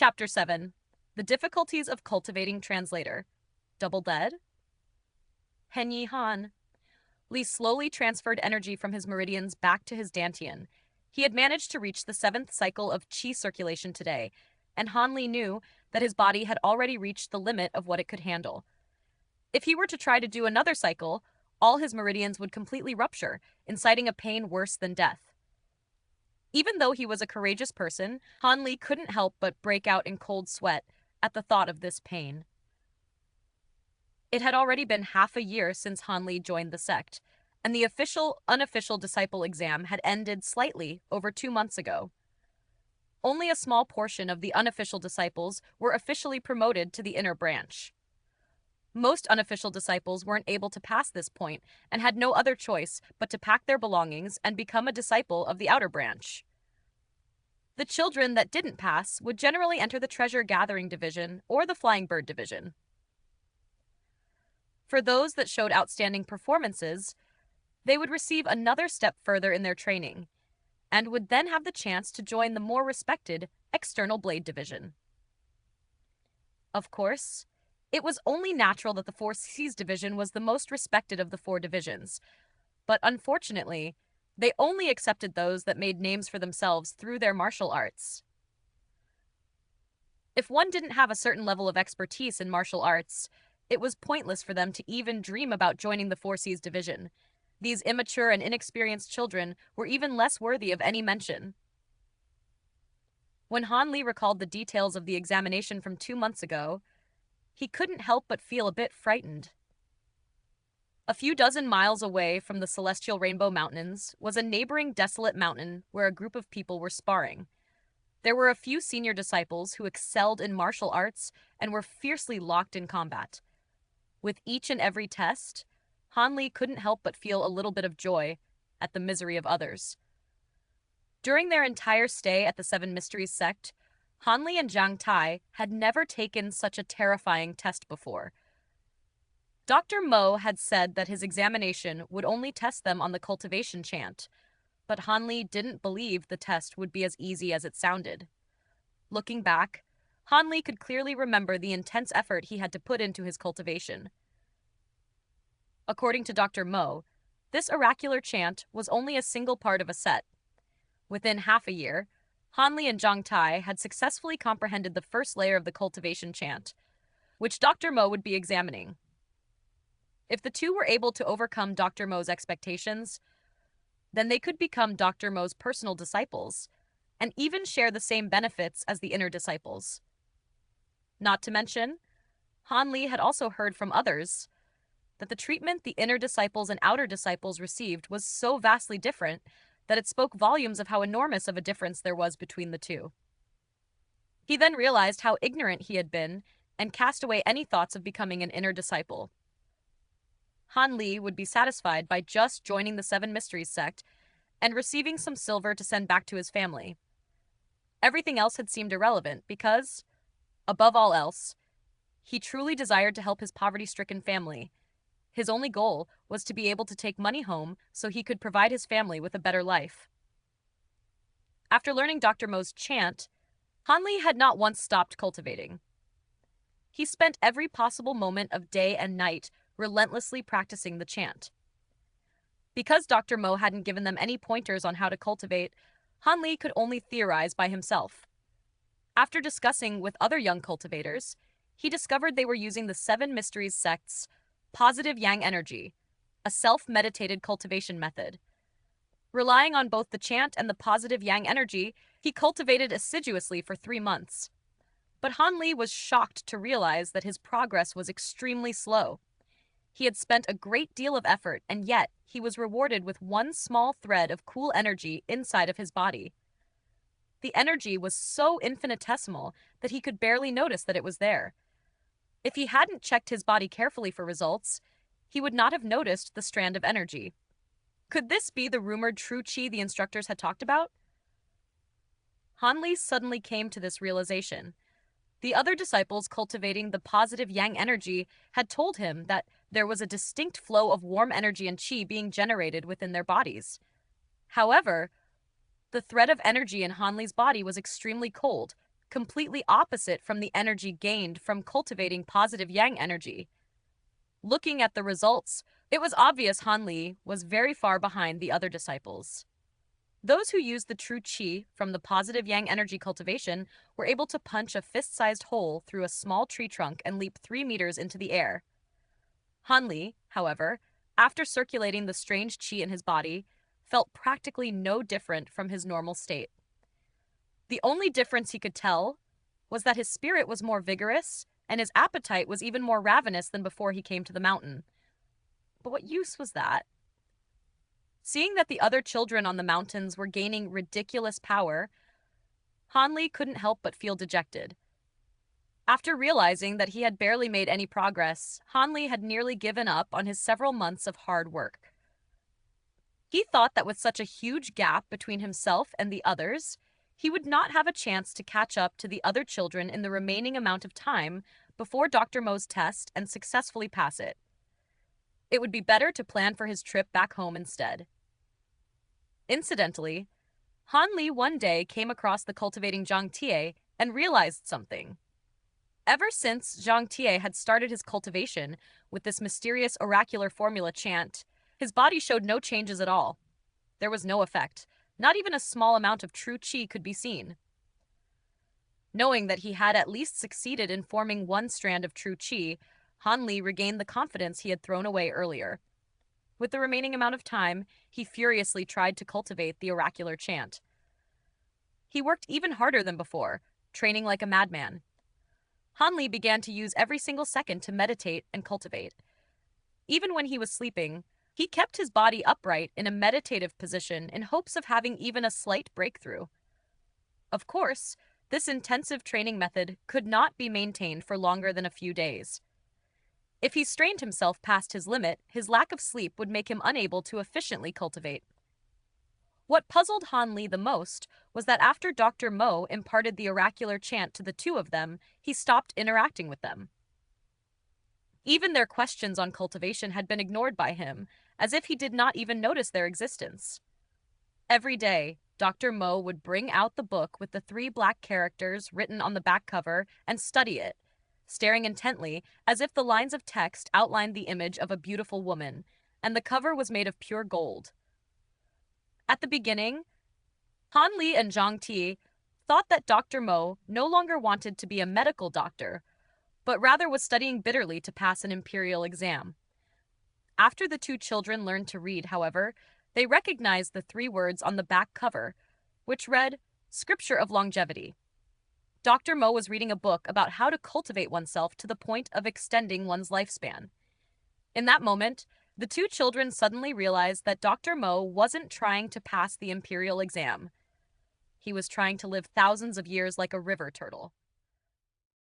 Chapter 7. The Difficulties of Cultivating Translator. Double Dead? Henyi Han. Li slowly transferred energy from his meridians back to his dantian. He had managed to reach the 7th cycle of qi circulation today, and Han Li knew that his body had already reached the limit of what it could handle. If he were to try to do another cycle, all his meridians would completely rupture, inciting a pain worse than death. Even though he was a courageous person, Han Li couldn't help but break out in cold sweat at the thought of this pain. It had already been half a year since Han Li joined the sect, and the official-unofficial disciple exam had ended slightly over 2 months ago. Only a small portion of the unofficial disciples were officially promoted to the inner branch. Most unofficial disciples weren't able to pass this point and had no other choice but to pack their belongings and become a disciple of the outer branch. The children that didn't pass would generally enter the treasure gathering division or the flying bird division. For those that showed outstanding performances, they would receive another step further in their training and would then have the chance to join the more respected external blade division. Of course, it was only natural that the 4C's division was the most respected of the 4 divisions, but unfortunately, they only accepted those that made names for themselves through their martial arts. If one didn't have a certain level of expertise in martial arts, it was pointless for them to even dream about joining the 4C's division. These immature and inexperienced children were even less worthy of any mention. When Han Li recalled the details of the examination from 2 months ago, he couldn't help but feel a bit frightened. A few dozen miles away from the Celestial Rainbow Mountains was a neighboring desolate mountain where a group of people were sparring. There were a few senior disciples who excelled in martial arts and were fiercely locked in combat. With each and every test, Han Li couldn't help but feel a little bit of joy at the misery of others. During their entire stay at the Seven Mysteries sect, Han Li and Zhang Tai had never taken such a terrifying test before. Dr. Mo had said that his examination would only test them on the cultivation chant, but Han Li didn't believe the test would be as easy as it sounded. Looking back, Han Li could clearly remember the intense effort he had to put into his cultivation. According to Dr. Mo, this oracular chant was only a single part of a set. Within half a year, Han Li and Zhang Tai had successfully comprehended the first layer of the cultivation chant, which Dr. Mo would be examining. If the two were able to overcome Dr. Mo's expectations, then they could become Dr. Mo's personal disciples and even share the same benefits as the inner disciples. Not to mention, Han Li had also heard from others that the treatment the inner disciples and outer disciples received was so vastly different that it spoke volumes of how enormous of a difference there was between the two. He then realized how ignorant he had been and cast away any thoughts of becoming an inner disciple. Han Li would be satisfied by just joining the Seven Mysteries sect and receiving some silver to send back to his family. Everything else had seemed irrelevant because, above all else, he truly desired to help his poverty-stricken family. His only goal was to be able to take money home so he could provide his family with a better life. After learning Dr. Mo's chant, Han Li had not once stopped cultivating. He spent every possible moment of day and night relentlessly practicing the chant. Because Dr. Mo hadn't given them any pointers on how to cultivate, Han Li could only theorize by himself. After discussing with other young cultivators, he discovered they were using the Seven Mysteries sect's positive yang energy, a self-meditated cultivation method. Relying on both the chant and the positive yang energy, he cultivated assiduously for 3 months. But Han Li was shocked to realize that his progress was extremely slow. He had spent a great deal of effort, and yet he was rewarded with one small thread of cool energy inside of his body. The energy was so infinitesimal that he could barely notice that it was there. If he hadn't checked his body carefully for results, he would not have noticed the strand of energy. Could this be the rumored true qi the instructors had talked about? Han Li suddenly came to this realization. The other disciples cultivating the positive yang energy had told him that there was a distinct flow of warm energy and qi being generated within their bodies. However, the thread of energy in Han Li's body was extremely cold, completely opposite from the energy gained from cultivating positive yang energy. Looking at the results, it was obvious Han Li was very far behind the other disciples. Those who used the true qi from the positive yang energy cultivation were able to punch a fist-sized hole through a small tree trunk and leap 3 meters into the air. Han Li, however, after circulating the strange qi in his body, felt practically no different from his normal state. The only difference he could tell was that his spirit was more vigorous and his appetite was even more ravenous than before he came to the mountain. But what use was that? Seeing that the other children on the mountains were gaining ridiculous power, Han Li couldn't help but feel dejected. After realizing that he had barely made any progress, Han Li had nearly given up on his several months of hard work. He thought that with such a huge gap between himself and the others, he would not have a chance to catch up to the other children in the remaining amount of time before Dr. Mo's test and successfully pass it. It would be better to plan for his trip back home instead. Incidentally, Han Li one day came across the cultivating Xianxia and realized something. Ever since Xianxia had started his cultivation with this mysterious oracular formula chant, his body showed no changes at all. There was no effect. Not even a small amount of true qi could be seen. Knowing that he had at least succeeded in forming one strand of true qi, Han Li regained the confidence he had thrown away earlier. With the remaining amount of time, he furiously tried to cultivate the oracular chant. He worked even harder than before, training like a madman. Han Li began to use every single second to meditate and cultivate. Even when he was sleeping, he kept his body upright in a meditative position in hopes of having even a slight breakthrough. Of course, this intensive training method could not be maintained for longer than a few days. If he strained himself past his limit, his lack of sleep would make him unable to efficiently cultivate. What puzzled Han Li the most was that after Dr. Mo imparted the oracular chant to the two of them, he stopped interacting with them. Even their questions on cultivation had been ignored by him, as if he did not even notice their existence. Every day, Dr. Mo would bring out the book with the 3 black characters written on the back cover and study it, staring intently as if the lines of text outlined the image of a beautiful woman, and the cover was made of pure gold. At the beginning, Han Li and Zhang Ti thought that Dr. Mo no longer wanted to be a medical doctor, but rather was studying bitterly to pass an imperial exam. After the 2 children learned to read, however, they recognized the 3 words on the back cover, which read, "Scripture of Longevity." Dr. Mo was reading a book about how to cultivate oneself to the point of extending one's lifespan. In that moment, the 2 children suddenly realized that Dr. Mo wasn't trying to pass the imperial exam. He was trying to live thousands of years like a river turtle.